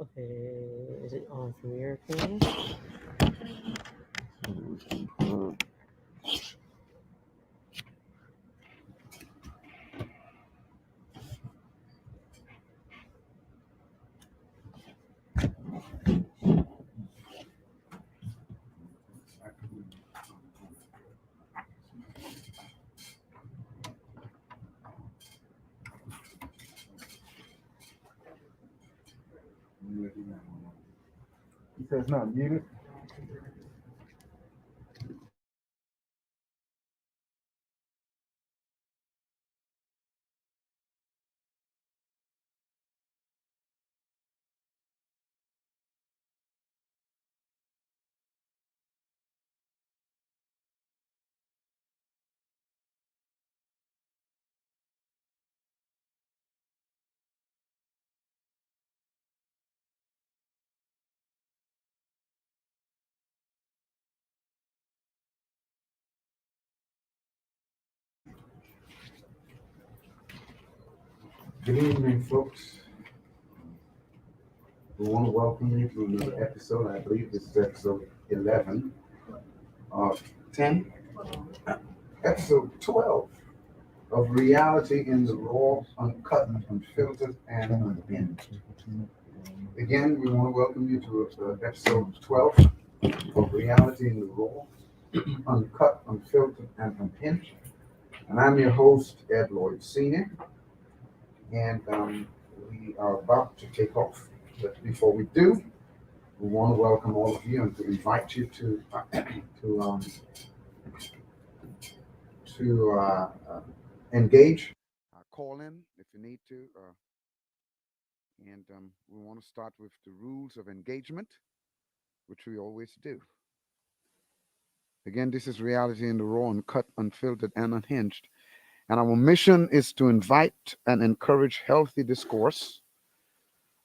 Okay, is it on from your thing? He says not muted. Good evening, folks. We want to welcome you to another episode. I believe this is episode 11 of 10, episode 12 of Reality in the Raw, Uncut, Unfiltered, and Unhinged. Again, we want to welcome you to episode 12 of Reality in the Raw, Uncut, Unfiltered, and Unhinged. And I'm your host, Ed Lloyd Sr., and we are about to take off. But before we do, we want to welcome all of you and to invite you to engage. Call in if you need to, and we want to start with the rules of engagement, which we always do. Again, this is Reality in the Raw, Uncut, Unfiltered, and Unhinged. And our mission is to invite and encourage healthy discourse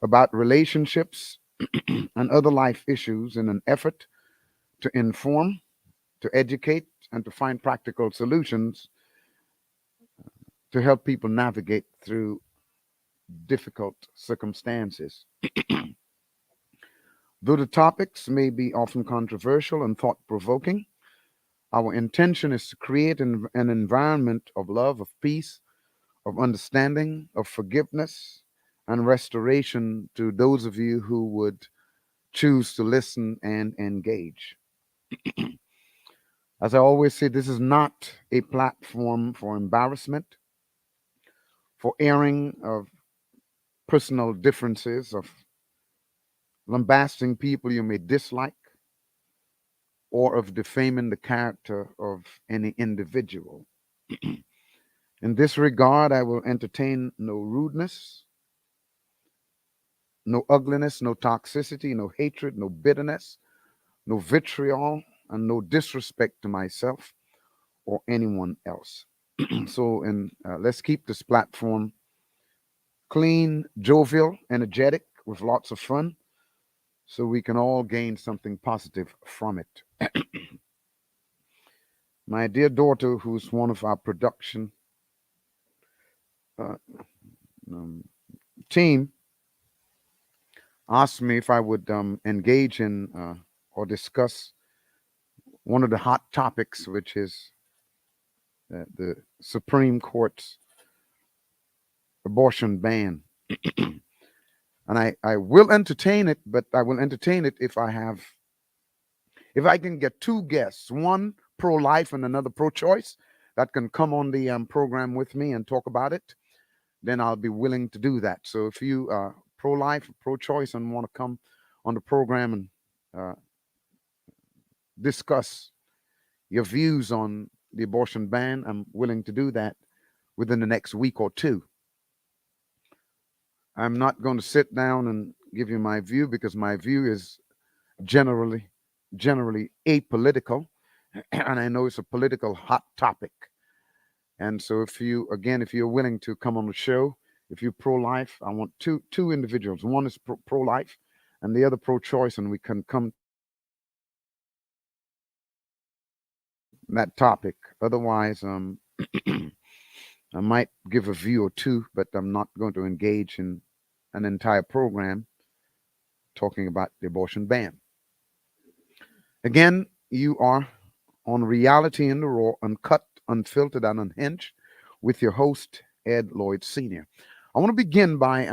about relationships and other life issues in an effort to inform, to educate, and to find practical solutions to help people navigate through difficult circumstances. Though the topics may be often controversial and thought provoking, our intention is to create an environment of love, of peace, of understanding, of forgiveness, and restoration to those of you who would choose to listen and engage. As I always say, this is not a platform for embarrassment, for airing of personal differences, of lambasting people you may dislike, or of defaming the character of any individual. In this regard, I will entertain no rudeness, no ugliness, no toxicity, no hatred, no bitterness, no vitriol, and no disrespect to myself or anyone else. So, and let's keep this platform clean, jovial, energetic, with lots of fun, so we can all gain something positive from it. My dear daughter, who's one of our production uh, um, team, asked me if I would engage in or discuss one of the hot topics, which is the Supreme Court's abortion ban. And I will entertain it, but I will entertain it if I can get two guests, one pro-life and another pro-choice, that can come on the program with me and talk about it, then I'll be willing to do that. So if you are pro-life, pro-choice, and want to come on the program and uh, discuss your views on the abortion ban, I'm willing to do that within the next week or two. I'm not going to sit down and give you my view, because my view is generally generally apolitical, and I know it's a political hot topic. And so if you, again, if you're willing to come on the show, if you're pro-life, I want two individuals. One is pro-life and the other pro-choice, and we can come that topic. Otherwise, I might give a view or two, but I'm not going to engage in an entire program. talking about the abortion ban. Again, you are on Reality in the Raw, uncut, unfiltered, and unhinged with your host, Ed Lloyd Sr. I want to begin by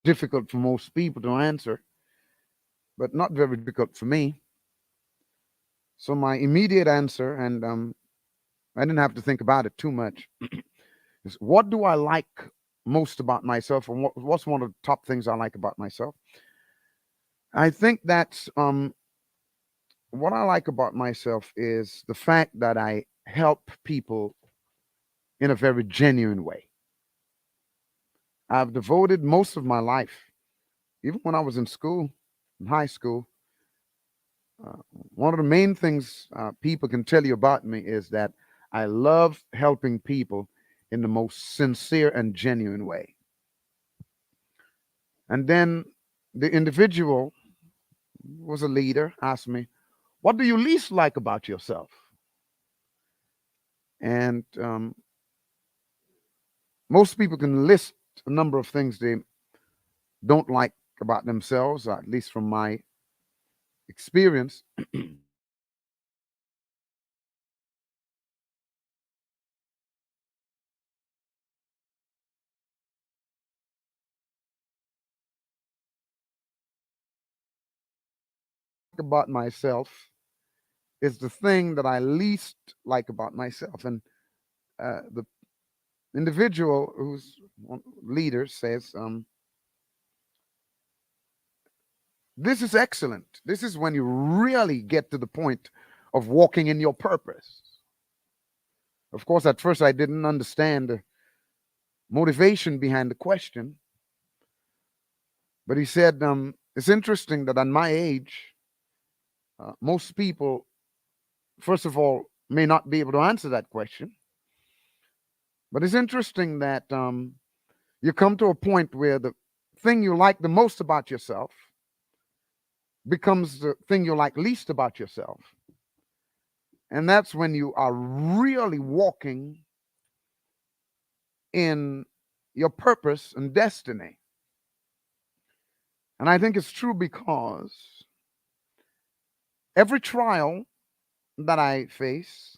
difficult for most people to answer, but not very difficult for me. So my immediate answer, and I didn't have to think about it too much, is what do I like most about myself, and what's one of the top things I like about myself? I think that's what I like about myself is the fact that I help people in a very genuine way. I've devoted most of my life, even when I was in school, in high school. One of the main things people can tell you about me is that I love helping people in the most sincere and genuine way. And then the individual was a leader, asked me, what do you least like about yourself? And most people can list a number of things they don't like about themselves, at least from my experience. About myself is the thing that I least like about myself. And the individual who's leader says, this is excellent. This is when you really get to the point of walking in your purpose. Of course, at first I didn't understand the motivation behind the question, but he said, it's interesting that at my age, most people, first of all, may not be able to answer that question. But it's interesting that you come to a point where the thing you like the most about yourself becomes the thing you like least about yourself. And that's when you are really walking in your purpose and destiny. And I think it's true because every trial that I face,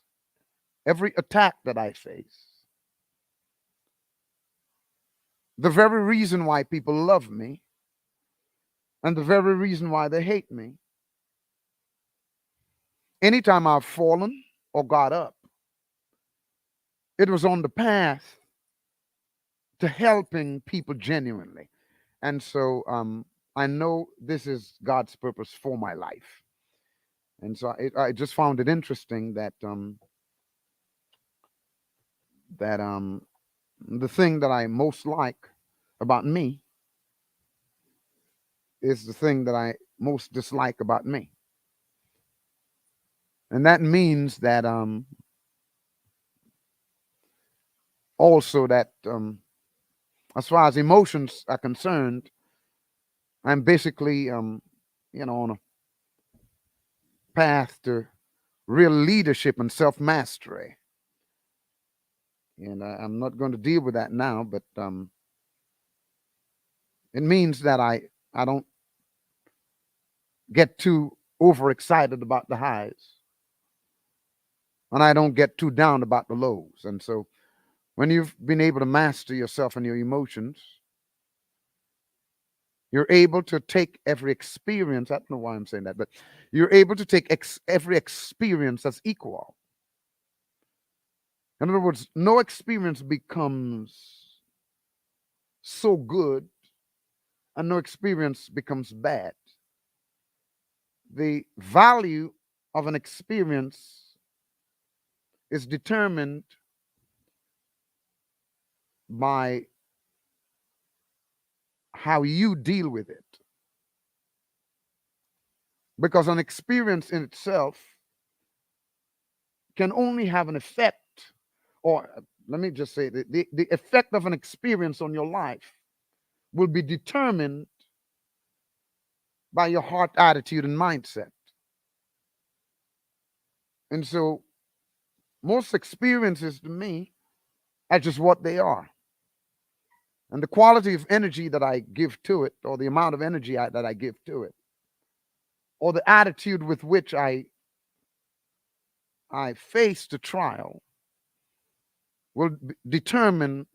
every attack that I face, the very reason why people love me and the very reason why they hate me, anytime I've fallen or got up, it was on the path to helping people genuinely. And so I know this is God's purpose for my life. And so I just found it interesting that that the thing that I most like about me is the thing that I most dislike about me. And that means that also that as far as emotions are concerned, I'm basically on a path to real leadership and self-mastery. And I'm not going to deal with that now, but it means that I don't get too overexcited about the highs, and I don't get too down about the lows. And so when you've been able to master yourself and your emotions, you're able to take every experience. I don't know why I'm saying that, but you're able to take every experience as equal. In other words, no experience becomes so good and no experience becomes bad. The value of an experience is determined by how you deal with it. Because an experience in itself can only have an effect, or let me just say that the effect of an experience on your life will be determined by your heart attitude and mindset. And so most experiences to me are just what they are. And the quality of energy that I give to it, or the amount of energy that I give to it, or the attitude with which I face the trial will determine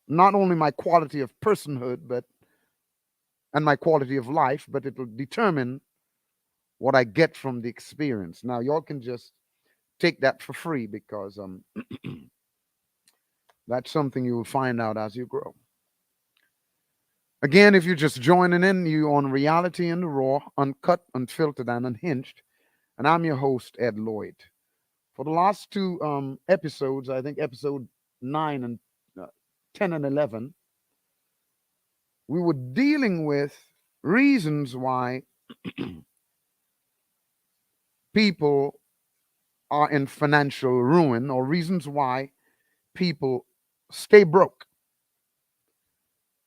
not only my quality of personhood, but and my quality of life, but it will determine what I get from the experience. Now, y'all can just take that for free because that's something you will find out as you grow. Again, if you're just joining in, you on Reality in the Raw, uncut, unfiltered, and unhinged, and I'm your host, Ed Lloyd. For the last two episodes, I think episode 9 and 10 and 11, we were dealing with reasons why people are in financial ruin, or reasons why people stay broke.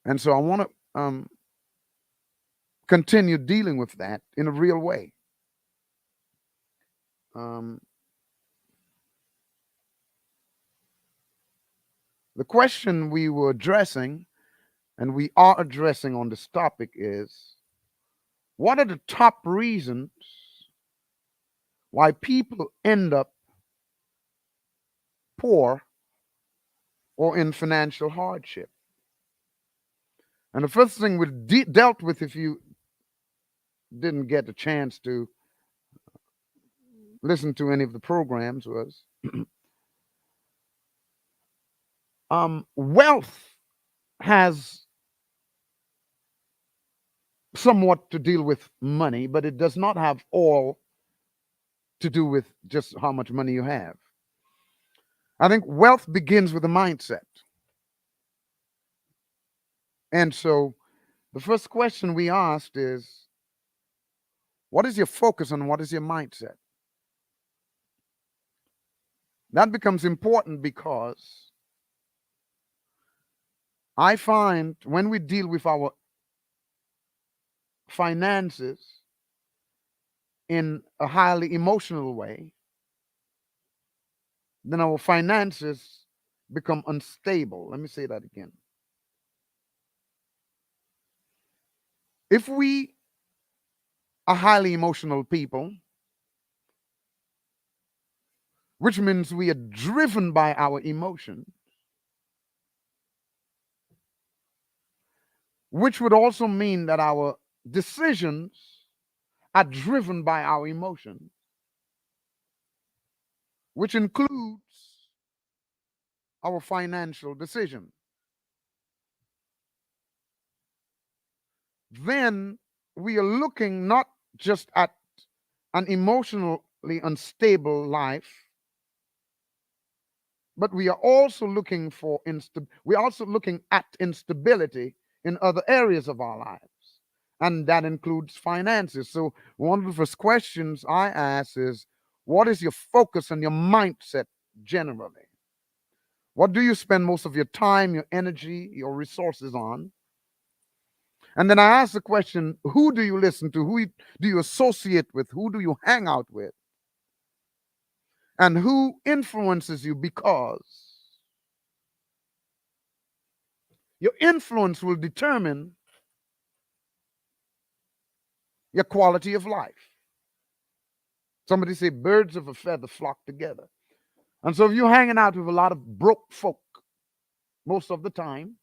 And so I want to continue dealing with that in a real way. Um, the question we were addressing, and we are addressing on this topic, is what are the top reasons why people end up poor or in financial hardship? And the first thing we dealt with, if you didn't get a chance to listen to any of the programs, was wealth has somewhat to deal with money, but it does not have all to do with just how much money you have. I think wealth begins with a mindset. And so the first question we asked is, what is your focus and what is your mindset? That becomes important because I find when we deal with our finances in a highly emotional way, then our finances become unstable. Let me say that again. If we are highly emotional people, which means we are driven by our emotion, which would also mean that our decisions are driven by our emotions, which includes our financial decision. Then we are looking not just at an emotionally unstable life, but we are also looking for we're also looking at instability in other areas of our lives, and that includes finances. So one of the first questions I ask is, what is your focus and your mindset generally? What do you spend most of your time, your energy, your resources on? And then I ask the question, who do you listen to? Who do you associate with? Who do you hang out with? And who influences you? Because your influence will determine your quality of life. Somebody say birds of a feather flock together. And so if you're hanging out with a lot of broke folk most of the time,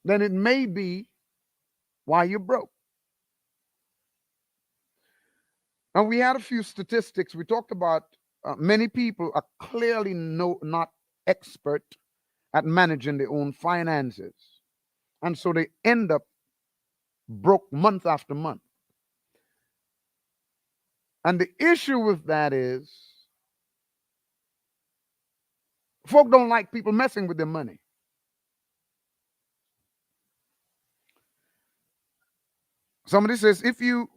then it may be why you're broke. And we had a few statistics. We talked about many people are clearly not expert at managing their own finances. And so they end up broke month after month. And the issue with that is folk don't like people messing with their money. Somebody says, if you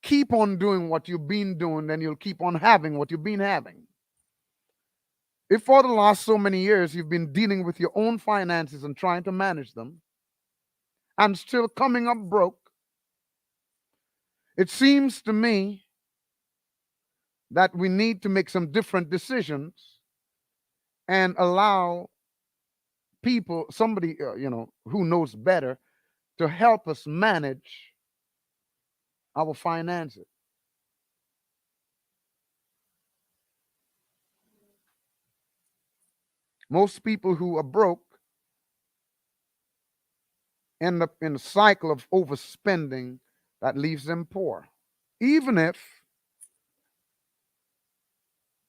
keep on doing what you've been doing, then you'll keep on having what you've been having. if for the last so many years you've been dealing with your own finances and trying to manage them and still coming up broke, it seems to me that we need to make some different decisions and allow people, somebody, who knows better, to help us manage our finances. Most people who are broke end up in a cycle of overspending that leaves them poor, even if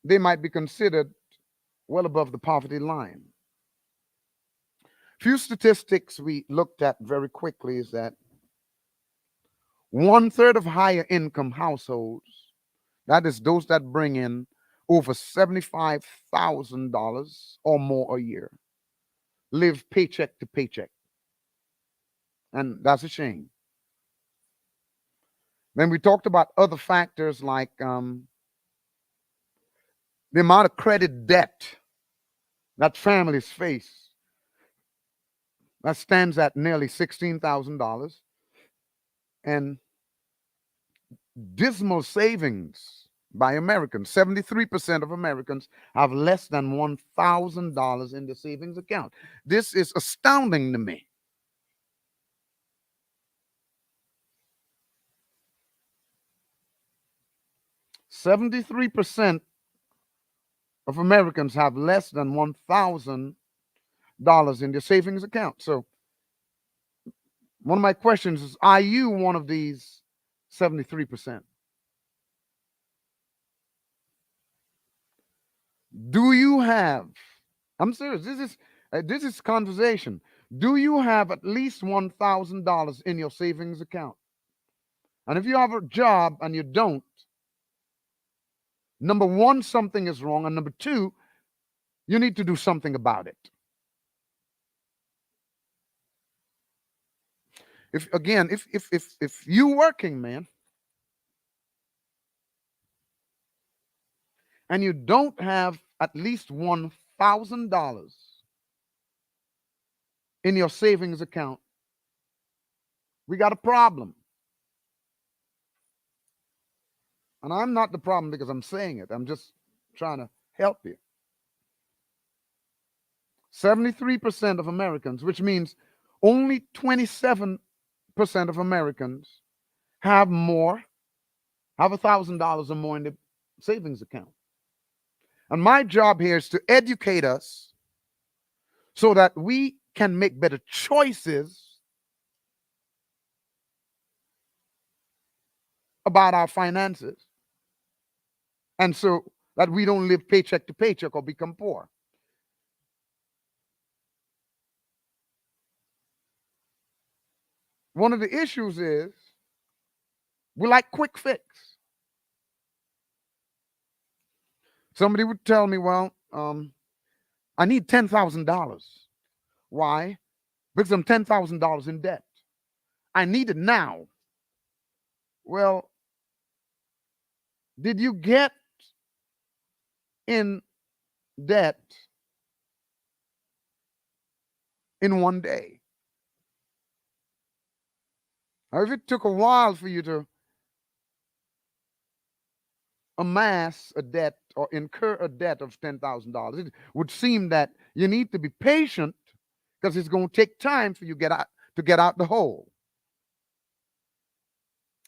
they might be considered well above the poverty line. Few statistics we looked at very quickly is that 1/3 of higher income households, that is those that bring in over $75,000 or more a year, live paycheck to paycheck. And that's a shame. Then we talked about other factors like the amount of credit debt that families face. That stands at nearly $16,000. And dismal savings by Americans. 73% of Americans have less than $1,000 in the savings account. This is astounding to me. $73 of Americans have less than $1,000 in their savings account. So one of my questions is, are you one of these 73%? Do you have, I'm serious, this is conversation. Do you have at least $1,000 in your savings account? And if you have a job and you don't, number one, something is wrong, and number two, you need to do something about it. If you working, man, and you don't have at least $1,000 in your savings account, we got a problem. And I'm not the problem because I'm saying it. I'm just trying to help you. 73% of Americans, which means only 27% of Americans have $1,000 or more in the savings account. And my job here is to educate us so that we can make better choices about our finances, and so that we don't live paycheck to paycheck or become poor. One of the issues is we like quick fix. Somebody would tell me, well, I need $10,000. Why? Because I'm $10,000 in debt. I need it now. Well, did you get in debt in one day? Or if it took a while for you to amass a debt or incur a debt of $10,000, it would seem that you need to be patient because it's going to take time for you to get out the hole.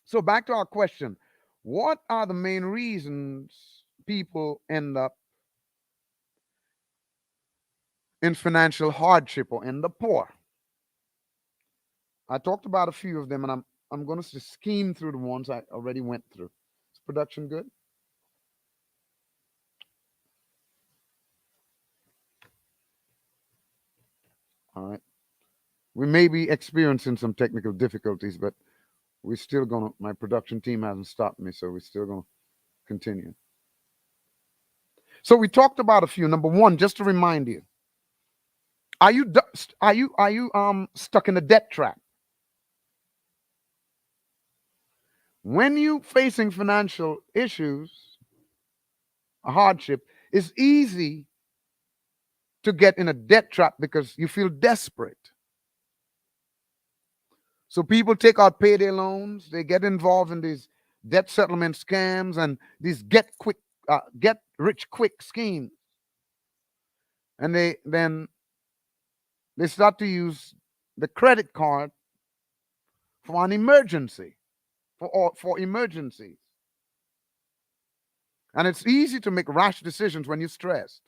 So back to our question, what are the main reasons people end up in financial hardship or end up poor? I talked about a few of them, and I'm going to just skim through the ones I already went through. Is production good? All right. We may be experiencing some technical difficulties, but we're still going to, my production team hasn't stopped me, so we're still going to continue. So we talked about a few. Number one, just to remind you, are you stuck in a debt trap? When you facing financial issues, a hardship, it's easy to get in a debt trap because you feel desperate. So people take out payday loans, they get involved in these debt settlement scams and these get rich quick schemes. And they start to use the credit card for an emergency, for emergencies. And it's easy to make rash decisions when you're stressed.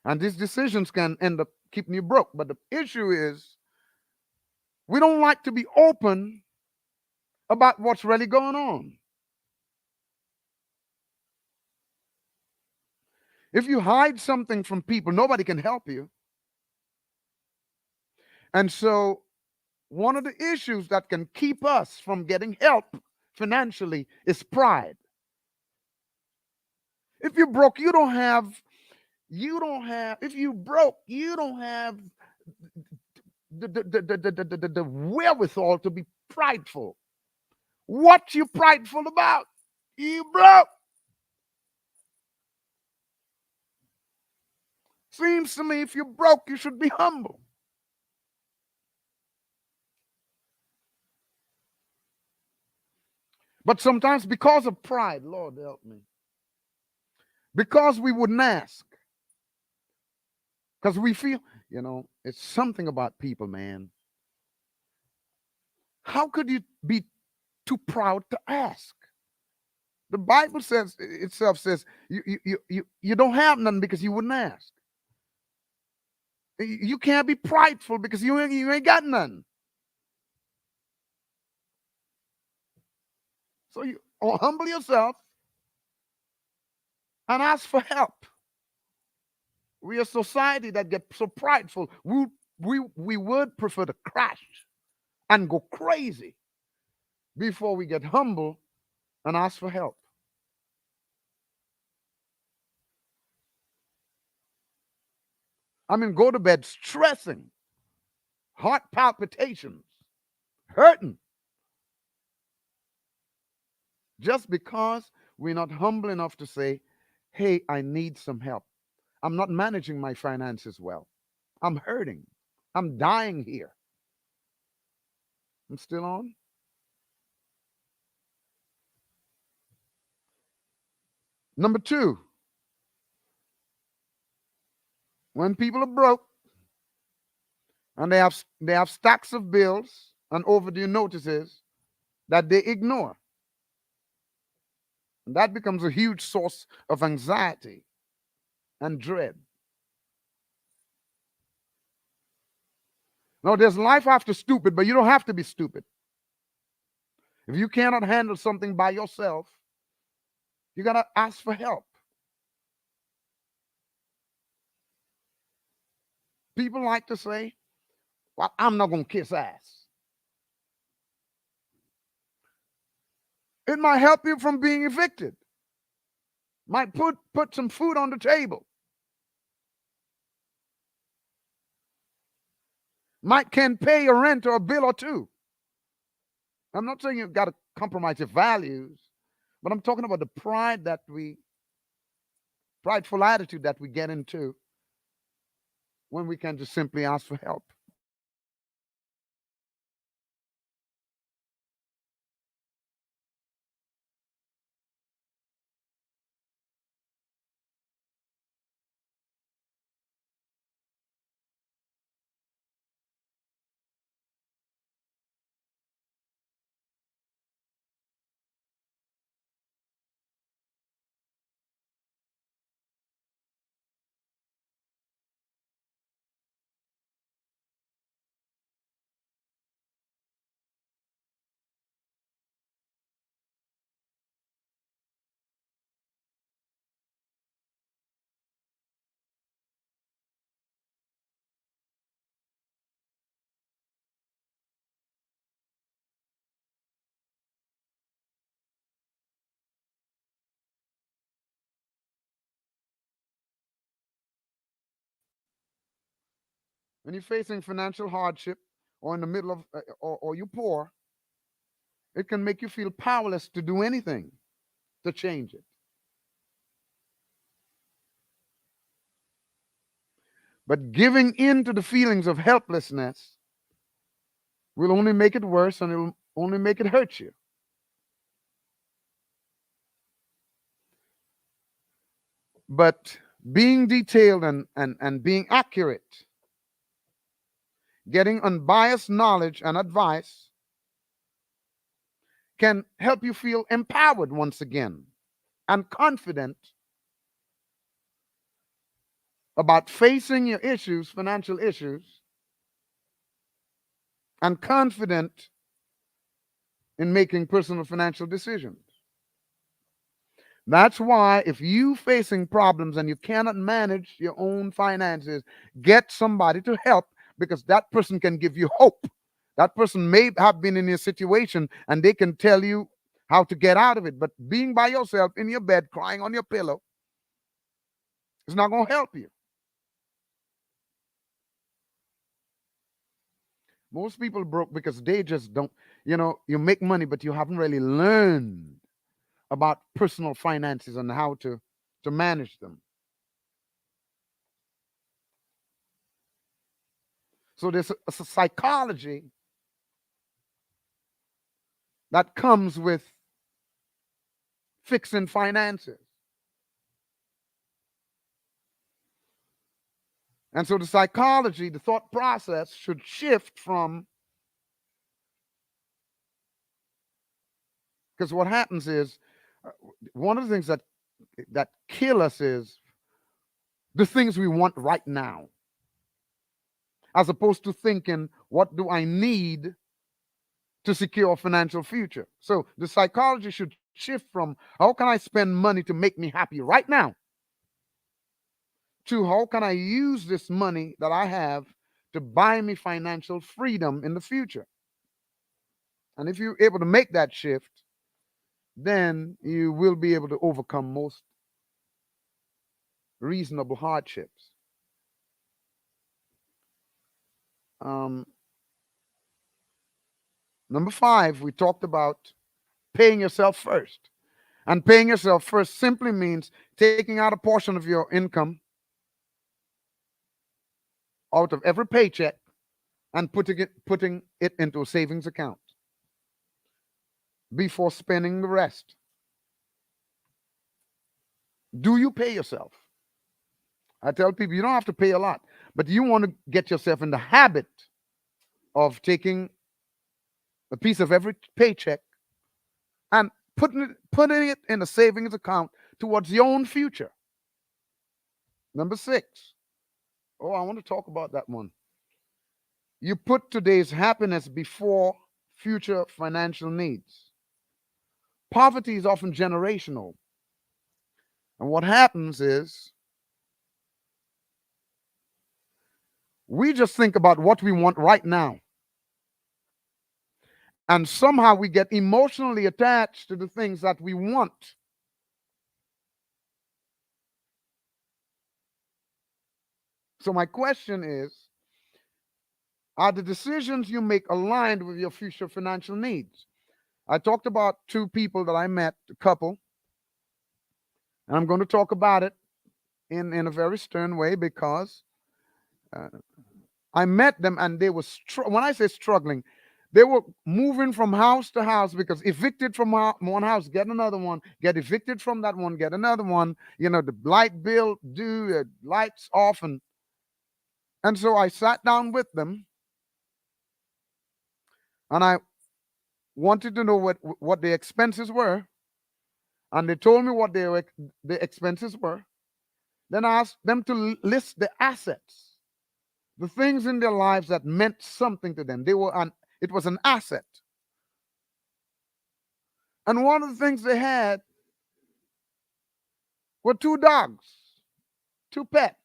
And these decisions can end up keeping you broke. But the issue is, we don't like to be open about what's really going on. If you hide something from people, nobody can help you. And so, one of the issues that can keep us from getting help financially is pride. If you're broke, if you broke, you don't have the wherewithal to be prideful. What you prideful about? You broke. Seems to me if you're broke, you should be humble. But sometimes because of pride, Lord help me, because we wouldn't ask, because we feel, it's something about people, man. How could you be too proud to ask? The Bible says itself says you don't have nothing because you wouldn't ask. You can't be prideful because you ain't got nothing. So you humble yourself and ask for help. We are a society that gets so prideful. We would prefer to crash and go crazy before we get humble and ask for help. I mean, go to bed stressing, heart palpitations, hurting, just because we're not humble enough to say, hey, I need some help. I'm not managing my finances well. I'm hurting. I'm dying here. I'm still on? Number 2, when people are broke and they have stacks of bills and overdue notices that they ignore. And that becomes a huge source of anxiety and dread. Now, there's life after stupid, but you don't have to be stupid. If you cannot handle something by yourself, you got to ask for help. People like to say, well, I'm not going to kiss ass. It might help you from being evicted. Might put some food on the table. Might can pay a rent or a bill or two. I'm not saying you've got to compromise your values, but I'm talking about the prideful attitude that we get into when we can just simply ask for help. When you're facing financial hardship or in the middle of, or you're poor, it can make you feel powerless to do anything to change it. But giving in to the feelings of helplessness will only make it worse, and it will only make it hurt you. But being detailed and being accurate, getting unbiased knowledge and advice can help you feel empowered once again and confident about facing your issues, financial issues, and confident in making personal financial decisions. That's why if you facing problems and you cannot manage your own finances, get somebody to help, because that person can give you hope. That person may have been in your situation and they can tell you how to get out of it. But being by yourself in your bed crying on your pillow is not going to help you. Most people broke because they just don't, you make money, but you haven't really learned about personal finances and how to manage them. So there's a psychology that comes with fixing finances. And so the psychology, the thought process should shift from, because what happens is, one of the things that kill us is the things we want right now, as opposed to thinking, what do I need to secure a financial future? So the psychology should shift from, how can I spend money to make me happy right now, to how can I use this money that I have to buy me financial freedom in the future. And if you're able to make that shift, then you will be able to overcome most reasonable hardships. Um, Number 5, we talked about paying yourself first. And paying yourself first simply means taking out a portion of your income out of every paycheck and putting it into a savings account before spending the rest. Do you pay yourself? I tell people you don't have to pay a lot, but you want to get yourself in the habit of taking a piece of every paycheck and putting it in a savings account towards your own future. Number 6. Oh, I want to talk about that one. You put today's happiness before future financial needs. Poverty is often generational. And what happens is we just think about what we want right now. And somehow we get emotionally attached to the things that we want. So my question is, are the decisions you make aligned with your future financial needs? I talked about 2 people that I met, a couple, and I'm going to talk about it in a very stern way, because uh, I met them and they were, when I say struggling, they were moving from house to house, because evicted from one house, get another one, get evicted from that one, get another one, the light bill due, lights off. And so I sat down with them and I wanted to know what the expenses were. And they told me what the expenses were. Then I asked them to list the assets, the things in their lives that meant something to them. It was an asset. And one of the things they had were 2 dogs, 2 pets.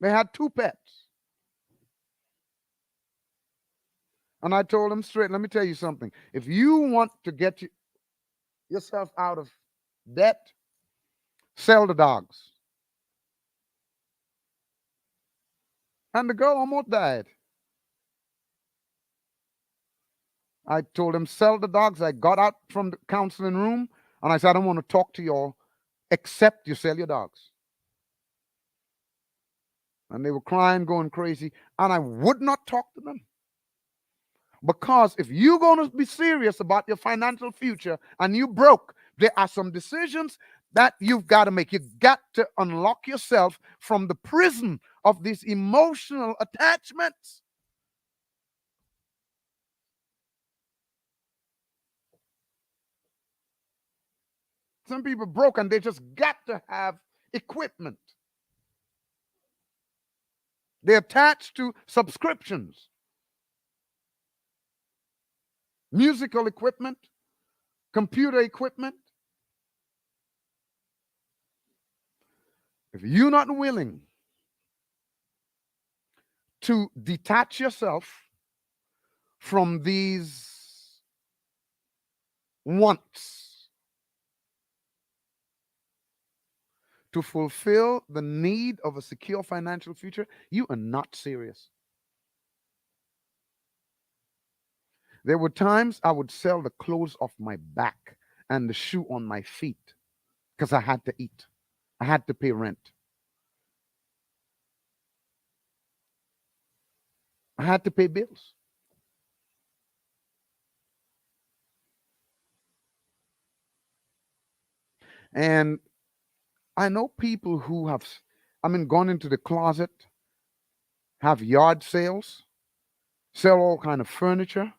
They had 2 pets. And I told them straight, let me tell you something. If you want to get yourself out of debt, sell the dogs. And the girl almost died. I told them, sell the dogs. I got out from the counseling room and I said, I don't want to talk to y'all except you sell your dogs. And they were crying, going crazy. And I would not talk to them. Because if you're going to be serious about your financial future and you broke, there are some decisions that you've got to make. You got to unlock yourself from the prison of these emotional attachments. Some people broke and they just got to have equipment. They're attached to subscriptions, musical equipment, computer equipment. If you're not willing to detach yourself from these wants to fulfill the need of a secure financial future, you are not serious. There were times I would sell the clothes off my back and the shoe on my feet because I had to eat. I had to pay rent. I had to pay bills. And I know people who have, gone into the closet, have yard sales, sell all kind of furniture,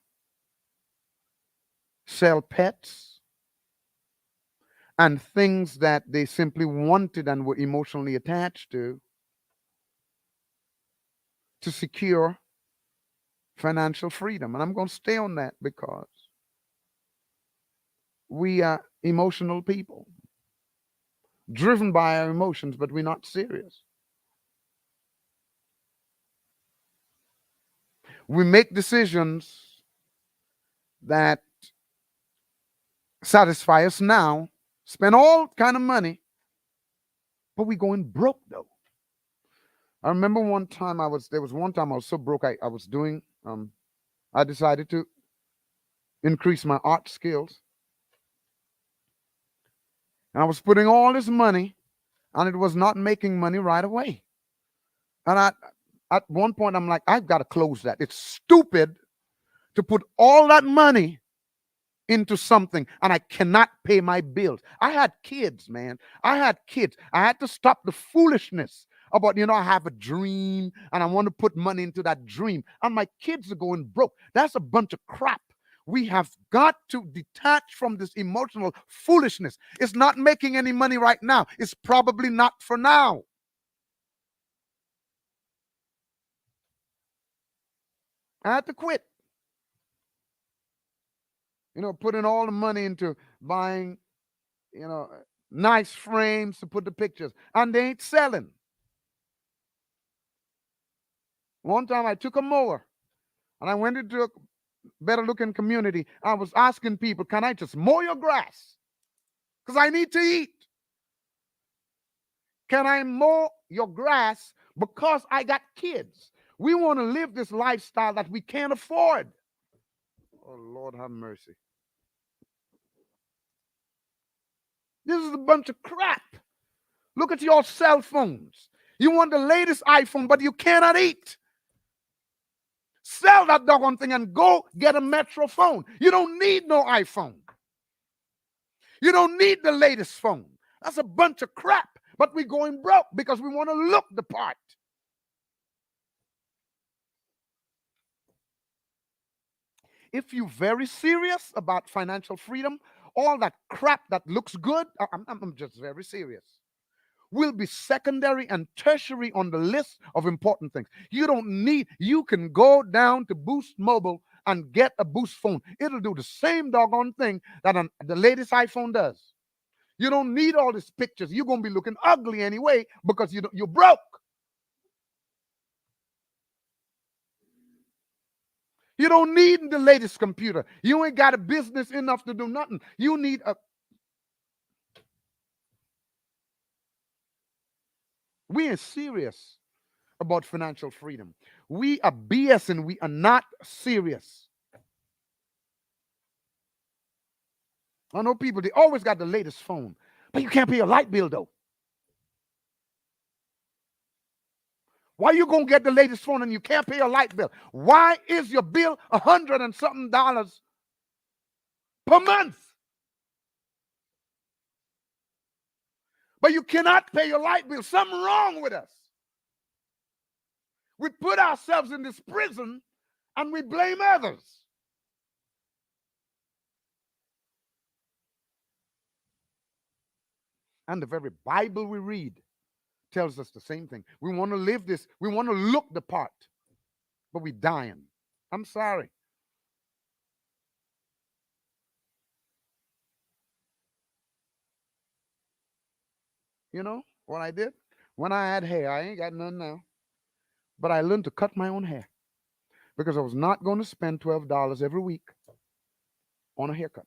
sell pets, and things that they simply wanted and were emotionally attached to secure financial freedom. And I'm going to stay on that because we are emotional people, driven by our emotions, but we're not serious. We make decisions that satisfy us now, spend all kind of money, but we going broke though. I remember one time there was one time I was so broke I was doing I decided to increase my art skills. And I was putting all this money and it was not making money right away. And at one point I'm like, I've got to close that. It's stupid to put all that money into something and I cannot pay my bills. I had kids, man. I had kids. I had to stop the foolishness about, I have a dream and I want to put money into that dream. And my kids are going broke. That's a bunch of crap. We have got to detach from this emotional foolishness. It's not making any money right now. It's probably not for now. I had to quit. Putting all the money into buying, nice frames to put the pictures, and they ain't selling. One time I took a mower and I went into a better looking community. I was asking people, can I just mow your grass? Because I need to eat. Can I mow your grass? Because I got kids. We want to live this lifestyle that we can't afford. Oh, Lord have mercy. This is a bunch of crap. Look at your cell phones. You want the latest iPhone, but you cannot eat. Sell that doggone thing and go get a Metro phone. You don't need no iPhone. You don't need the latest phone. That's a bunch of crap. But we're going broke because we want to look the part. If you're very serious about financial freedom, all that crap that looks good, I'm just very serious, will be secondary and tertiary on the list of important things. You can go down to Boost Mobile and get a Boost phone. It'll do the same doggone thing that the latest iPhone does. You don't need all these pictures. You're going to be looking ugly anyway because you're broke. You don't need the latest computer. You ain't got a business enough to do nothing. You need a... We are serious about financial freedom. We are BSing. We are not serious. I know people, they always got the latest phone, but you can't pay a light bill though. Why you gonna get the latest phone and you can't pay a light bill? Why is your bill $100 and something per month? But you cannot pay your light bill. Something wrong with us. We put ourselves in this prison and we blame others. And the very Bible we read tells us the same thing. We want to live this, we want to look the part, but we're dying. I'm sorry. You know what I did? When I had hair, I ain't got none now, but I learned to cut my own hair because I was not going to spend $12 every week on a haircut.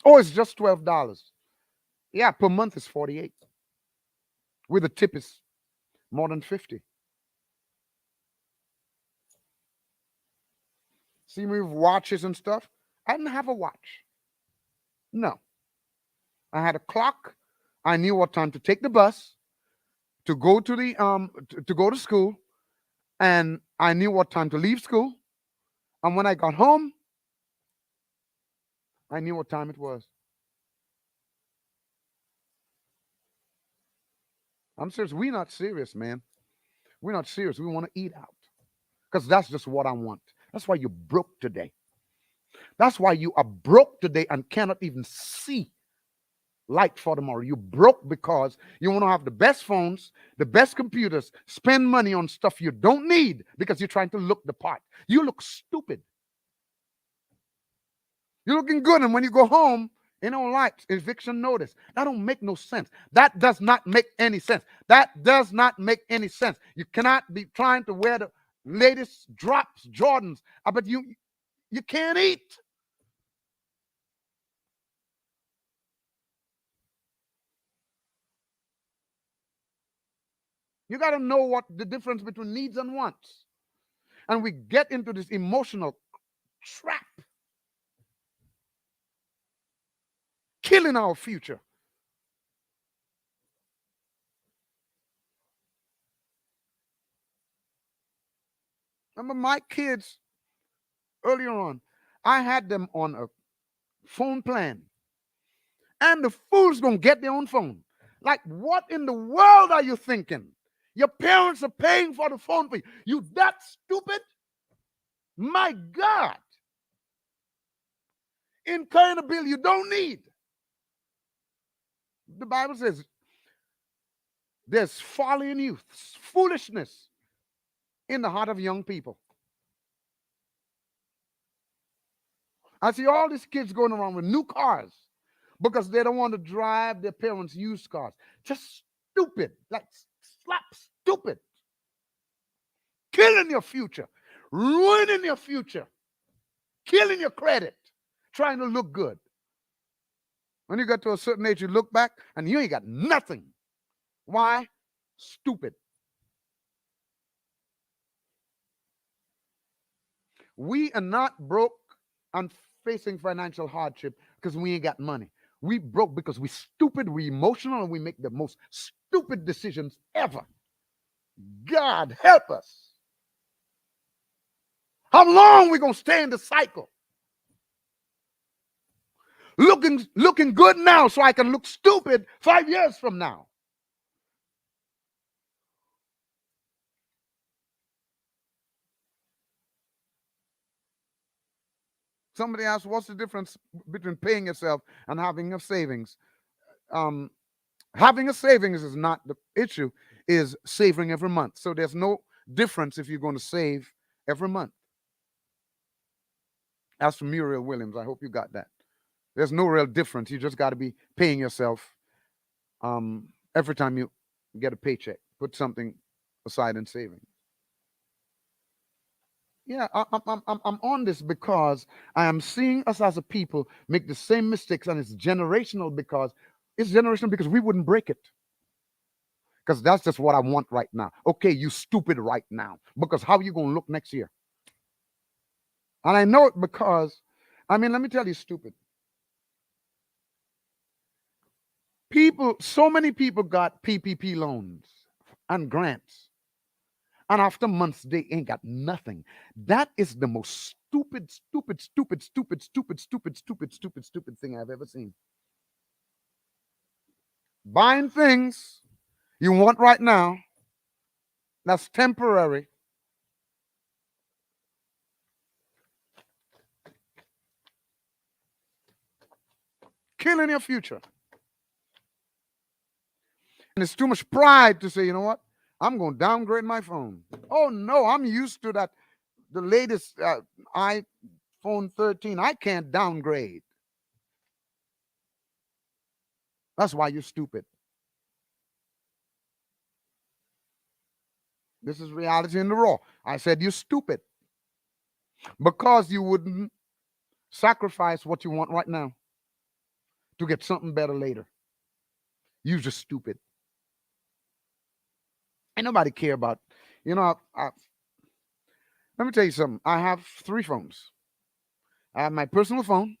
Oh, it's just $12. Yeah, per month is 48. With a tip is more than 50. See me with watches and stuff? I didn't have a watch. No. I had a clock. I knew what time to take the bus, to go to the to go to school, and I knew what time to leave school. And when I got home, I knew what time it was. I'm serious. We're not serious, man. We're not serious. We want to eat out. Because that's just what I want. That's why you're broke today. That's why you are broke today and cannot even see light for tomorrow. You broke because you want to have the best phones, the best computers, spend money on stuff you don't need because you're trying to look the part. You look stupid. You're looking good, and when you go home, you know, like eviction notice. That don't make no sense. That does not make any sense. That does not make any sense. You cannot be trying to wear the latest drops, Jordans, but you can't eat. You got to know what the difference between needs and wants. And we get into this emotional trap, killing our future. Remember my kids earlier on, I had them on a phone plan. And the fool's gonna get their own phone. Like, what in the world are you thinking? Your parents are paying for the phone for you. You that stupid? My God. Incurring a bill you don't need. The Bible says there's folly in youth, foolishness in the heart of young people. I see all these kids going around with new cars because they don't want to drive their parents' used cars. Just stupid. Like slap stupid. Killing your future. Ruining your future. Killing your credit. Trying to look good. When you get to a certain age, you look back and you ain't got nothing. Why? Stupid. We are not broke and facing financial hardship because we ain't got money. We broke because we stupid, we emotional, and we make the most stupid decisions ever. God help us. How long we gonna stay in the cycle? Looking good now so I can look stupid 5 years from now. Somebody asked, what's the difference between paying yourself and having a savings? Having a savings is not the issue, is saving every month. So there's no difference if you're going to save every month. As for Muriel Williams, I hope you got that. There's no real difference. You just got to be paying yourself every time you get a paycheck. Put something aside in saving. Yeah, I'm on this because I am seeing us as a people make the same mistakes, and it's generational because we wouldn't break it. Because that's just what I want right now. Okay, you stupid right now. Because how are you going to look next year? And I know it because, let me tell you, stupid. So many people got PPP loans and grants. And after months, they ain't got nothing. That is the most stupid thing I've ever seen. Buying things you want right now, that's temporary. Killing your future. And it's too much pride to say, you know what? I'm going to downgrade my phone. Oh, no, I'm used to that. The latest iPhone 13, I can't downgrade. That's why you're stupid. This is reality in the raw. I said you're stupid because you wouldn't sacrifice what you want right now to get something better later. You're just stupid. Ain't nobody care about, let me tell you something. I have 3 phones. I have my personal phone.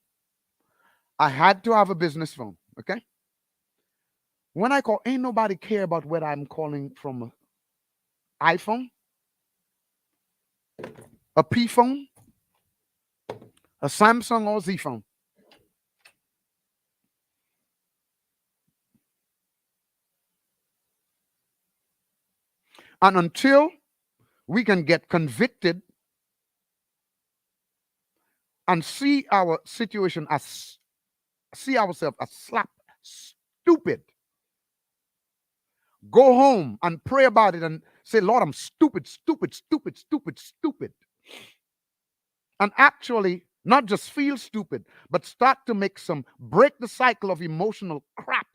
I had to have a business phone, okay? When I call, ain't nobody care about whether I'm calling from an iPhone, a P phone, a Samsung or Z phone. And until we can get convicted and see our situation see ourselves as slap stupid, go home and pray about it and say, Lord, I'm stupid. And actually not just feel stupid, but start to break the cycle of emotional crap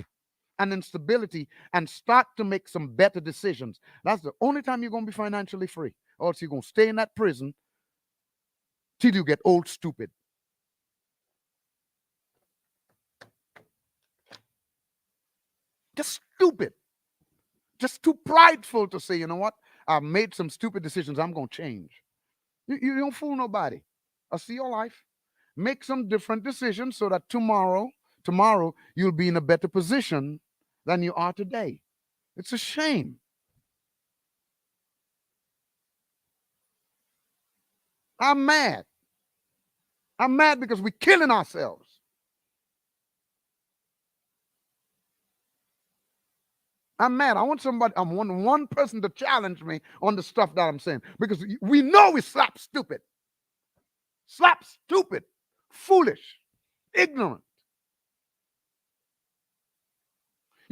and instability and start to make some better decisions. That's the only time you're going to be financially free. Or else you're going to stay in that prison till you get old stupid. Just stupid. Just too prideful to say, you know what? I've made some stupid decisions. I'm going to change. You don't fool nobody. I see your life. Make some different decisions so that tomorrow you'll be in a better position than you are today. It's a shame. I'm mad. I'm mad because we're killing ourselves. I'm mad. I want one person to challenge me on the stuff that I'm saying because we know we slap stupid, foolish, ignorant.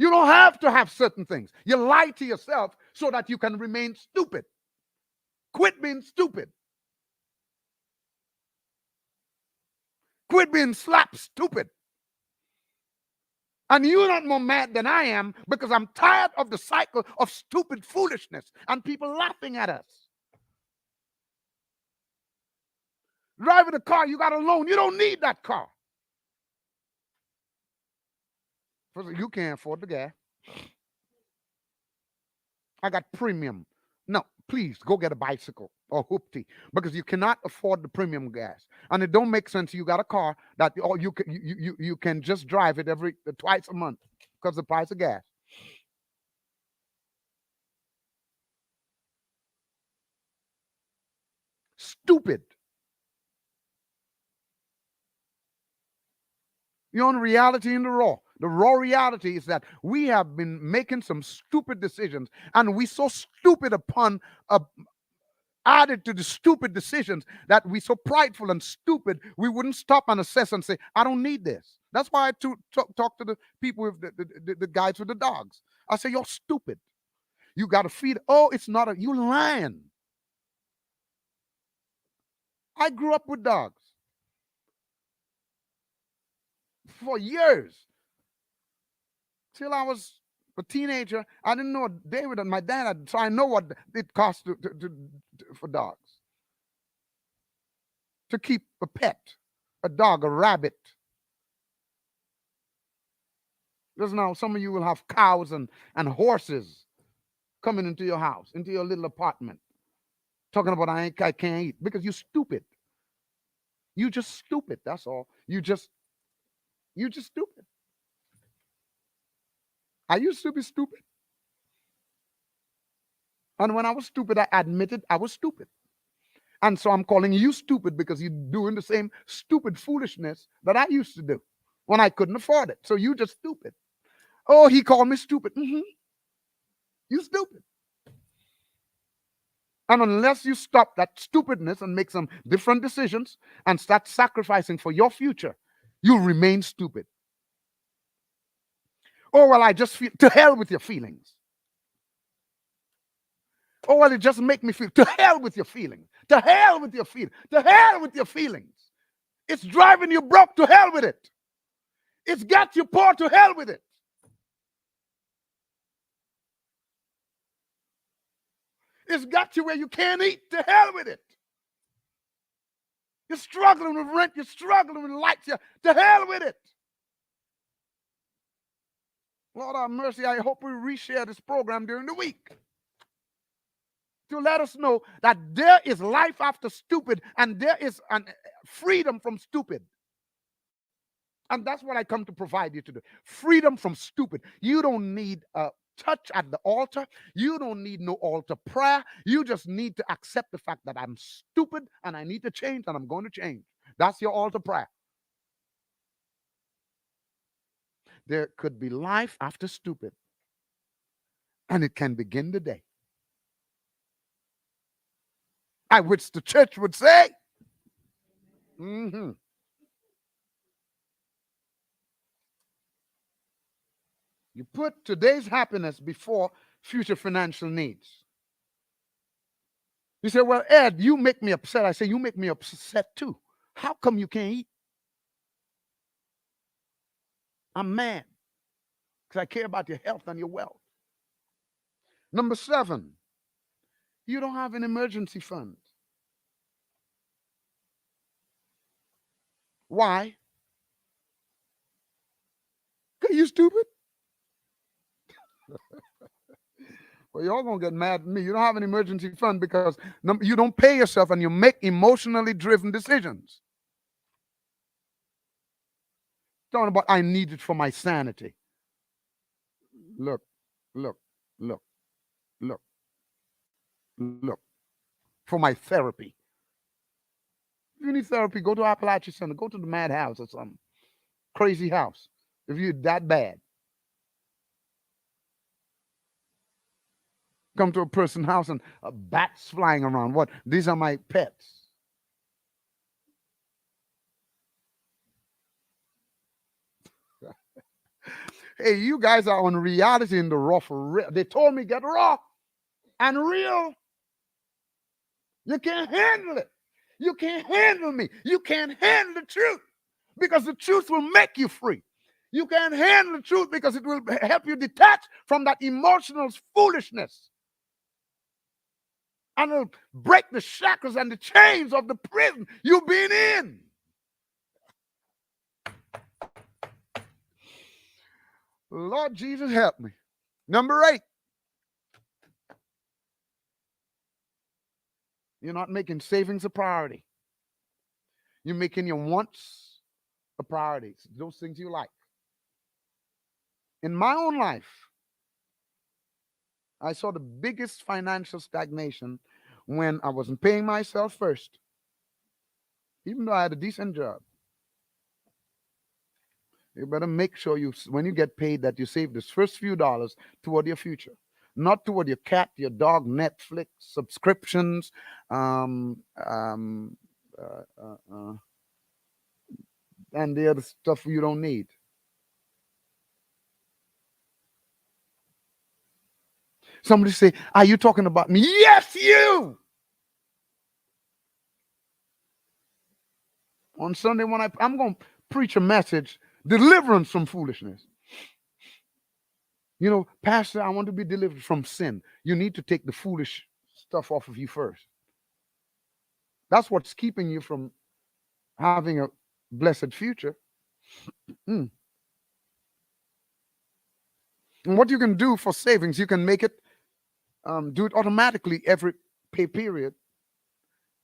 You don't have to have certain things. You lie to yourself so that you can remain stupid. Quit being stupid. Quit being slap stupid. And you're not more mad than I am because I'm tired of the cycle of stupid foolishness and people laughing at us. Driving a car, you got a loan. You don't need that car. You can't afford the gas. I got premium. No, please go get a bicycle or hoopty because you cannot afford the premium gas, and it don't make sense. You got a car that you can just drive it twice a month because the price of gas. Stupid. You're on reality in the raw. The raw reality is that we have been making some stupid decisions, and we so stupid added to the stupid decisions that we so prideful and stupid we wouldn't stop and assess and say, I don't need this. That's why I talk to the people with the guys with the dogs. I say, you're stupid. You got to feed. Oh, it's not you lying. I grew up with dogs for years. Till I was a teenager, I didn't know what David and my dad had, so I know what it costs for dogs. To keep a pet, a dog, a rabbit. Because now some of you will have cows and horses coming into your house, into your little apartment, talking about I can't eat because you're stupid. You just stupid. That's all. You just stupid. I used to be stupid. And when I was stupid, I admitted I was stupid. And so I'm calling you stupid because you're doing the same stupid foolishness that I used to do when I couldn't afford it. So you just stupid. Oh, he called me stupid. You stupid. And unless you stop that stupidness and make some different decisions and start sacrificing for your future, you'll remain stupid. Oh, well, I just feel, to hell with your feelings. Oh, well, it just make me feel, to hell with your feelings. To hell with your feelings. To hell with your feelings. It's driving you broke, to hell with it. It's got you poor, to hell with it. It's got you where you can't eat, to hell with it. You're struggling with rent, you're struggling with lights, to hell with it. Lord have mercy, I hope we reshare this program during the week to let us know that there is life after stupid and there is freedom from stupid. And that's what I come to provide you today. Freedom from stupid. You don't need a touch at the altar. You don't need no altar prayer. You just need to accept the fact that I'm stupid and I need to change and I'm going to change. That's your altar prayer. There could be life after stupid. And it can begin today. I wish the church would say, You put today's happiness before future financial needs. You say, well, Ed, you make me upset. I say, you make me upset too. How come you can't eat? I'm mad because I care about your health and your wealth. Number 7, you don't have an emergency fund. Why? Because you stupid. Well, y'all gonna get mad at me. You don't have an emergency fund because you don't pay yourself and you make emotionally driven decisions. Talking about I need it for my sanity. Look, look, look, look, look. For my therapy. If you need therapy, go to Appalachian Center. Go to the madhouse or something. Crazy house. If you're that bad. Come to a person's house and bats flying around. What? These are my pets. Hey, you guys are on reality in the raw for real. They told me get raw and real. You can't handle it. You can't handle me. You can't handle the truth because the truth will make you free. You can't handle the truth because it will help you detach from that emotional foolishness. And it'll break the shackles and the chains of the prison you've been in. Lord Jesus, help me. Number 8. You're not making savings a priority. You're making your wants a priority. Those things you like. In my own life, I saw the biggest financial stagnation when I wasn't paying myself first, even though I had a decent job. You better make sure when you get paid, that you save this first few dollars toward your future, not toward your cat, your dog, Netflix, subscriptions, and the other stuff you don't need. Somebody say, are you talking about me? Yes, you! On Sunday when I'm going to preach a message, deliverance from foolishness. You know, Pastor, I want to be delivered from sin. You need to take the foolish stuff off of you first. That's what's keeping you from having a blessed future. And what you can do for savings, you can make it, do it automatically every pay period.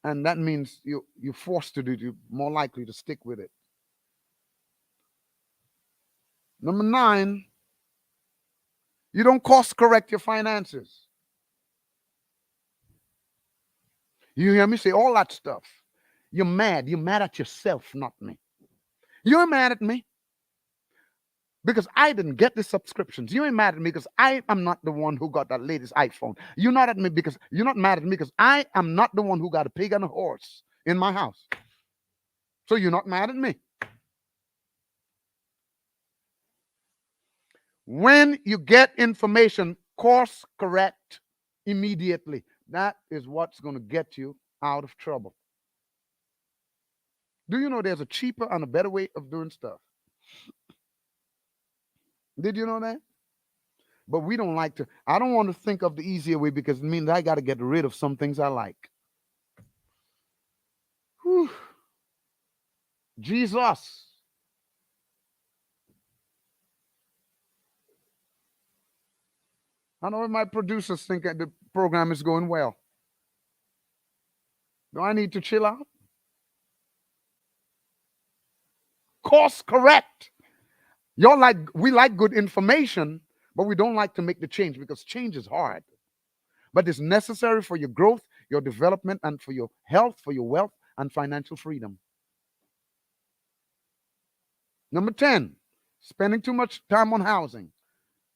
And that means you're forced to do it. You're more likely to stick with it. Number 9, You don't course correct your finances. You hear me say all that stuff. You're mad. You're mad at yourself, not me. You're mad at me because I didn't get the subscriptions. You ain't mad at me because I am not the one who got that latest iPhone. You're not at me because you're not mad at me because I am not the one who got a pig and a horse in my house. So you're not mad at me. When you get information, course correct immediately. That is what's going to get you out of trouble. Do you know there's a cheaper and a better way of doing stuff? Did you know that? But we don't like to. I don't want to think of the easier way because it means I got to get rid of some things I like. Whew. Jesus. I know my producers think that the program is going well. Do I need to chill out? Course correct. We like good information, but we don't like to make the change because change is hard. But it's necessary for your growth, your development, and for your health, for your wealth, and financial freedom. Number 10, spending too much time on housing.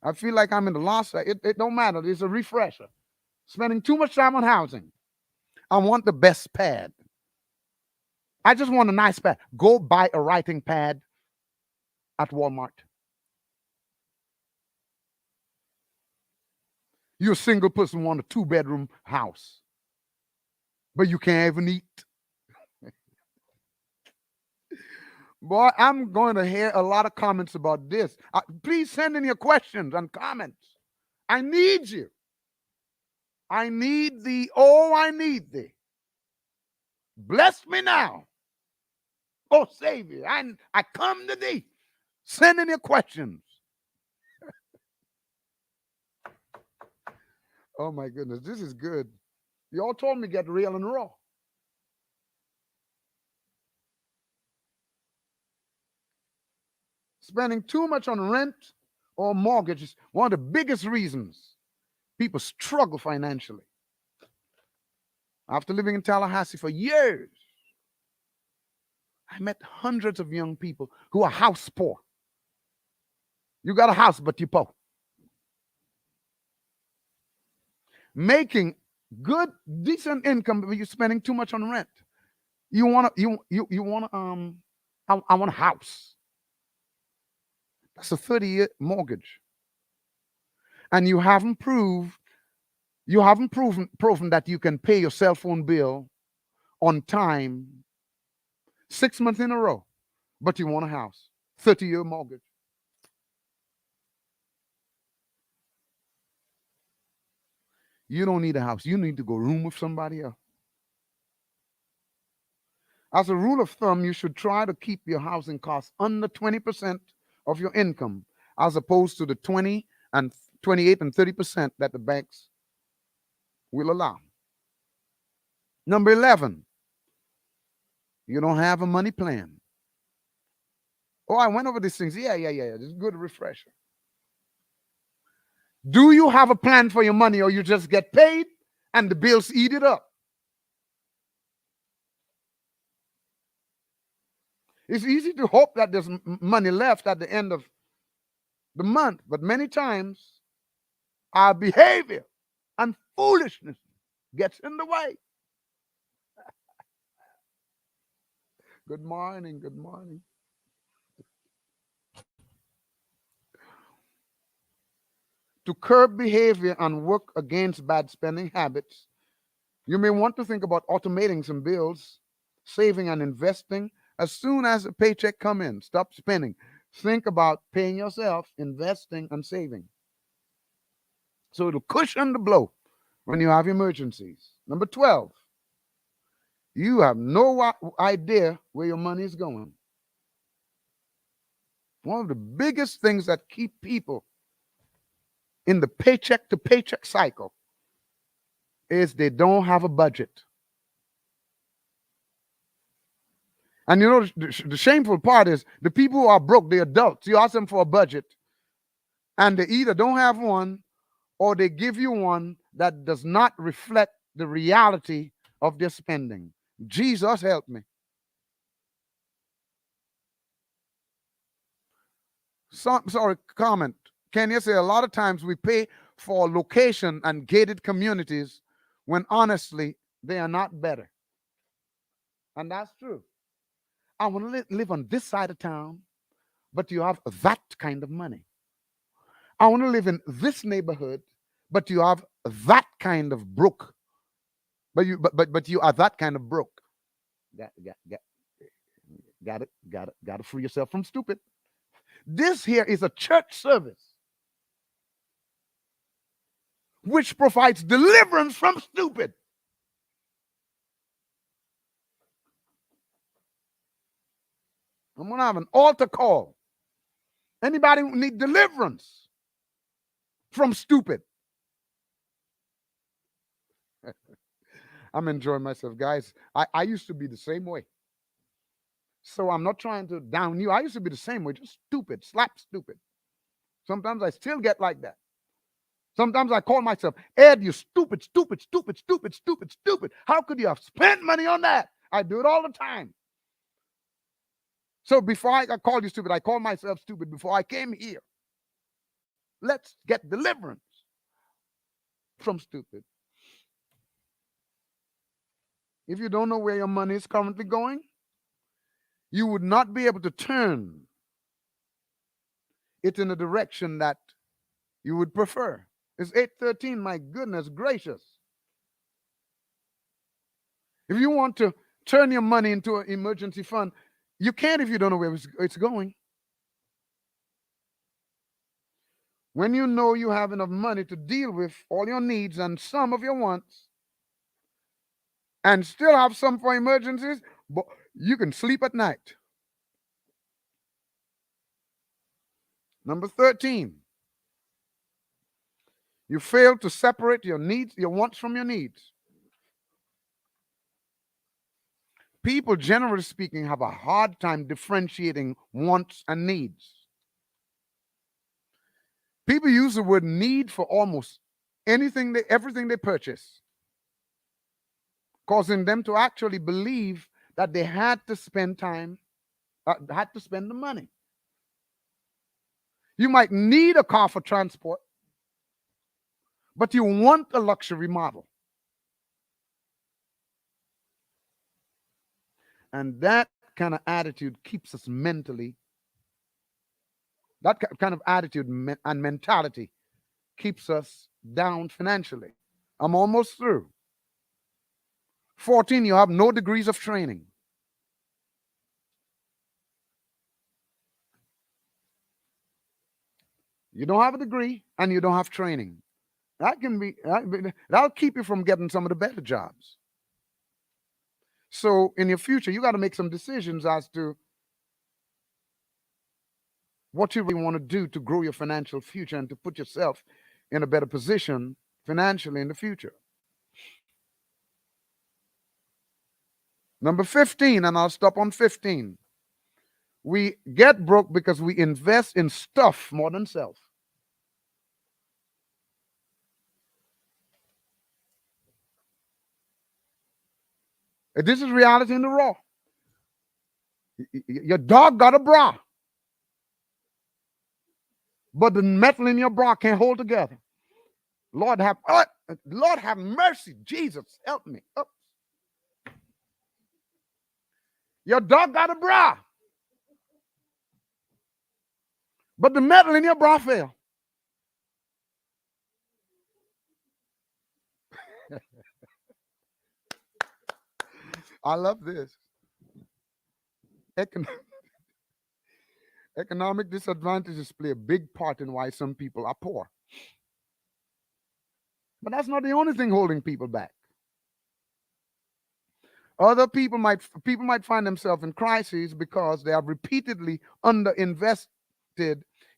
I feel like I'm in the last. It don't matter. It's a refresher. Spending too much time on housing. I want the best pad. I just want a nice pad. Go buy a writing pad at Walmart. You're a single person, want a 2-bedroom house, but you can't even eat. Boy, I'm going to hear a lot of comments about this. Please send in your questions and comments. I need you. I need thee. Oh, I need thee. Bless me now. Oh, Savior, I come to thee. Send in your questions. Oh, my goodness. This is good. You all told me to get real and raw. Spending too much on rent or mortgage is one of the biggest reasons people struggle financially. After living in Tallahassee for years, I met hundreds of young people who are house poor. You got a house, but you're poor. Making good, decent income, but you're spending too much on rent. You want I want a house. That's a 30-year mortgage. And you haven't proven that you can pay your cell phone bill on time 6 months in a row, but you want a house. 30-year mortgage. You don't need a house. You need to go room with somebody else. As a rule of thumb, you should try to keep your housing costs under 20% of your income, as opposed to the 20 and 28 and 30% that the banks will allow. Number 11, you don't have a money plan. Oh, I went over these things. Yeah. This is a good refresher. Do you have a plan for your money, or you just get paid and the bills eat it up? It's easy to hope that there's money left at the end of the month, but many times our behavior and foolishness gets in the way. Good morning. Good morning. To curb behavior and work against bad spending habits, you may want to think about automating some bills, saving and investing as soon as a paycheck comes in. Stop spending. Think about paying yourself, investing, and saving. So it'll cushion the blow when you have emergencies. Number 12, you have no idea where your money is going. One of the biggest things that keep people in the paycheck to paycheck cycle is they don't have a budget. And you know, the shameful part is the people who are broke, the adults, you ask them for a budget And they either don't have one or they give you one that does not reflect the reality of their spending. Jesus help me. Sorry, comment. Can you say a lot of times we pay for location and gated communities when honestly they are not better? And that's true. I want to live on this side of town, but you have that kind of money. I want to live in this neighborhood, but you have that kind of broke. But you are that kind of broke. Got to free yourself from stupid. This here is a church service which provides deliverance from stupid. I'm going to have an altar call. Anybody who need deliverance from stupid? I'm enjoying myself, guys. I used to be the same way. So I'm not trying to down you. I used to be the same way, just stupid, slap stupid. Sometimes I still get like that. Sometimes I call myself, Ed, you stupid, stupid, stupid, stupid, stupid, stupid. How could you have spent money on that? I do it all the time. So before I called you stupid, I called myself stupid before I came here. Let's get deliverance from stupid. If you don't know where your money is currently going, you would not be able to turn it in a direction that you would prefer. It's 8:13, my goodness gracious. If you want to turn your money into an emergency fund, you can't if you don't know where it's going. When you know you have enough money to deal with all your needs and some of your wants, and still have some for emergencies, but you can sleep at night. Number 13, you fail to separate your needs, your wants from your needs. People, generally speaking, have a hard time differentiating wants and needs. People use the word need for almost everything they purchase, causing them to actually believe that they had to spend the money. You might need a car for transport, but you want a luxury model. And that kind of attitude keeps us mentally, that kind of attitude and mentality keeps us down financially. I'm almost through. 14, you have no degrees of training. You don't have a degree and you don't have training. That'll keep you from getting some of the better jobs. So in your future, you got to make some decisions as to what you really want to do to grow your financial future and to put yourself in a better position financially in the future. Number 15, and I'll stop on 15. We get broke because we invest in stuff more than self. This is reality in the raw. Your dog got a bra, but the metal in your bra can't hold together. Lord have mercy. Jesus, help me. Oh. Your dog got a bra, but the metal in your bra fell. I love this. Economic disadvantages play a big part in why some people are poor. But that's not the only thing holding people back. Other people might find themselves in crises because they have repeatedly underinvested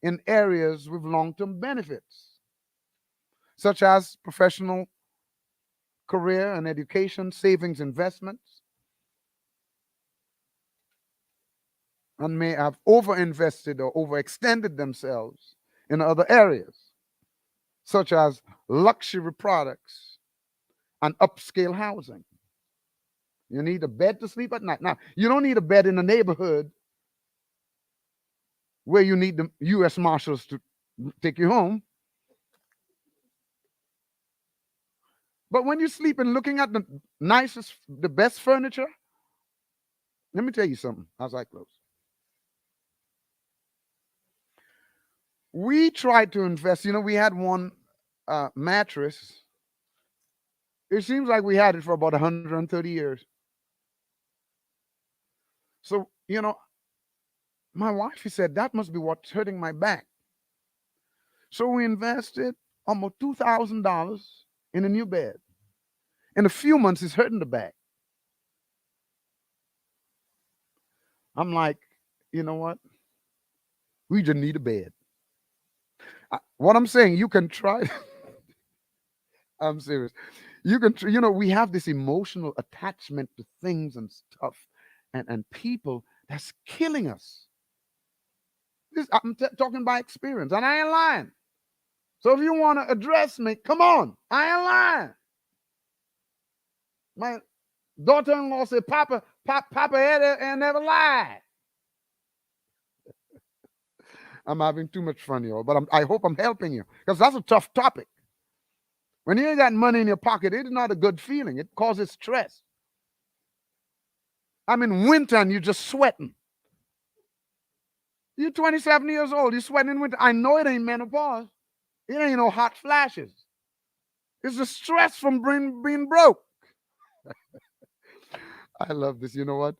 in areas with long-term benefits, such as professional, career and education, savings, investments, and may have overinvested or overextended themselves in other areas, such as luxury products and upscale housing. You need a bed to sleep at night. Now, you don't need a bed in a neighborhood where you need the U.S. Marshals to take you home. But when you sleep and looking at the nicest, the best furniture, let me tell you something as I close. We tried to invest, we had one mattress. It seems like we had it for about 130 years. So, my wife, he said, that must be what's hurting my back. So we invested almost $2,000 in a new bed. In a few months, it's hurting the back. I'm like, you know what? We just need a bed. What I'm saying, you can try. I'm serious. You can, we have this emotional attachment to things and stuff and people that's killing us. I'm talking by experience, and I ain't lying. So if you want to address me, come on. I ain't lying. My daughter-in-law said, Papa ain't never lied. I'm having too much fun, y'all, but I hope I'm helping you, because that's a tough topic. When you ain't got money in your pocket, it's not a good feeling. It causes stress. I'm in winter and you're just sweating. You're 27 years old. You're sweating in winter. I know it ain't menopause. It ain't no hot flashes. It's the stress from being broke. I love this. You know what?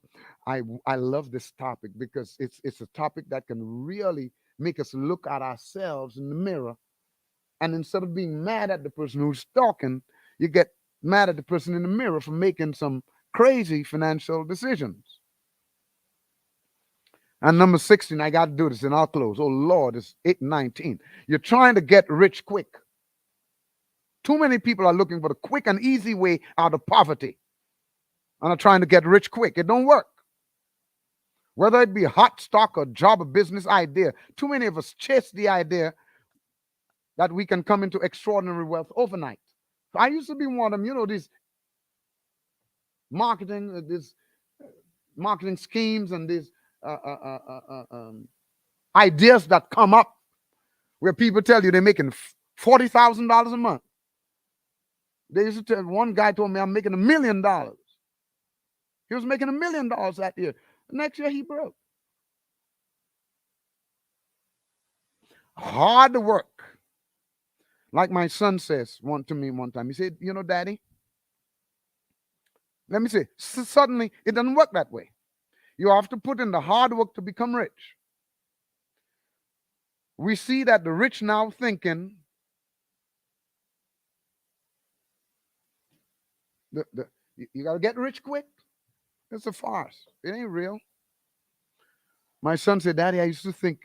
I love this topic because it's a topic that can really make us look at ourselves in the mirror. And instead of being mad at the person who's talking, you get mad at the person in the mirror for making some crazy financial decisions. And number 16, I got to do this and I'll close. Oh, Lord, it's 8:19. You're trying to get rich quick. Too many people are looking for the quick and easy way out of poverty and are trying to get rich quick. It don't work. Whether it be a hot stock or job or business idea, too many of us chase the idea that we can come into extraordinary wealth overnight. So I used to be one of them, these marketing schemes and these ideas that come up where people tell you they're making $40,000 a month. They used to tell, one guy told me I'm making $1 million. He was making $1 million that year. The next year he broke. Hard work. Like my son says to me one time. He said, Daddy, let me say, suddenly it doesn't work that way. You have to put in the hard work to become rich. We see that the rich now thinking you got to get rich quick. It's a farce. It ain't real. My son said, Daddy, I used to think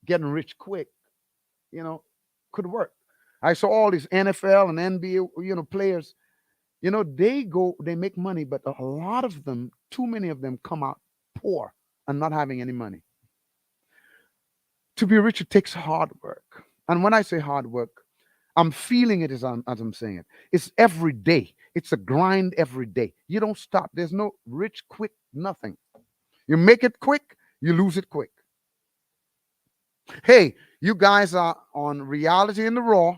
getting rich quick, could work. I saw all these NFL and NBA, players, they make money, but a lot of them, too many of them come out poor and not having any money. To be rich, it takes hard work. And when I say hard work, I'm feeling it as I'm saying it. It's every day. It's a grind every day. You don't stop. There's no rich, quick, nothing. You make it quick, you lose it quick. Hey, you guys are on Reality in the Raw,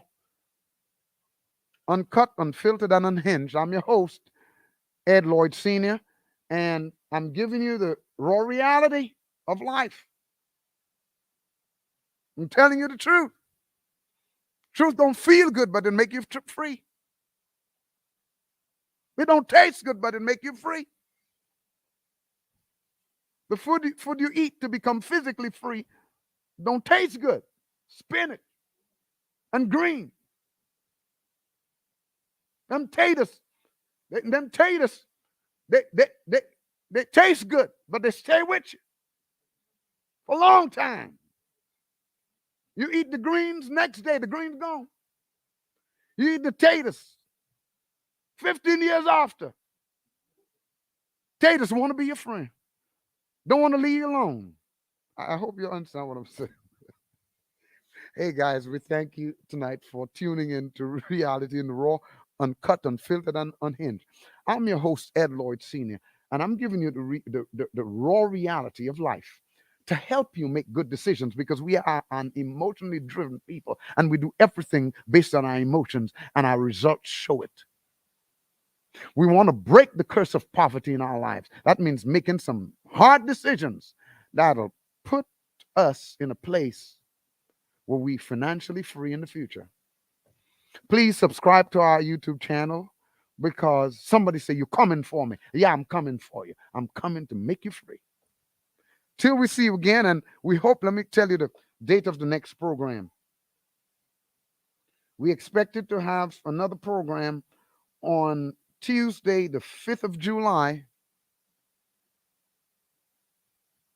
uncut, unfiltered, and unhinged. I'm your host, Ed Lloyd Sr., and I'm giving you the raw reality of life. I'm telling you the truth. Truth don't feel good, but it make you free. It don't taste good, but it make you free. The food you eat to become physically free don't taste good. Spinach and green. Them taters, they taste good, but they stay with you for a long time. You eat the greens, next day the greens gone. You eat the taters 15 years after. Taters want to be your friend. Don't want to leave you alone. I hope you understand what I'm saying. Hey guys, we thank you tonight for tuning in to Reality in the Raw, Uncut, Unfiltered, and Unhinged. I'm your host, Ed Lloyd Sr., and I'm giving you the raw reality of life to help you make good decisions because we are an emotionally driven people and we do everything based on our emotions, and our results show it. We want to break the curse of poverty in our lives. That means making some hard decisions that'll put us in a place where we financially free in the future. Please subscribe to our YouTube channel because somebody say you're coming for me. Yeah, I'm coming for you. I'm coming to make you free. Till we see you again, and we hope, let me tell you the date of the next program. We expected to have another program on Tuesday, the 5th of July.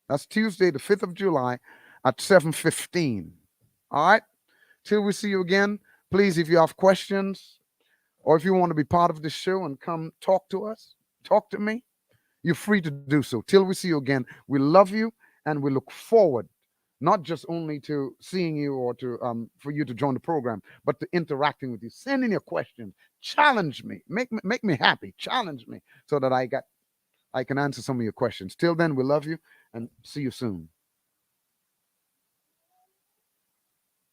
That's Tuesday, the 5th of July at 7:15. All right. Till we see you again, please, if you have questions or if you want to be part of the show and come talk to us, talk to me, you're free to do so. Till we see you again, we love you and we look forward not just only to seeing you or to for you to join the program, but to interacting with you. Send in your questions, challenge me, make me happy, challenge me so that I can answer some of your questions. Till then, we love you and see you soon.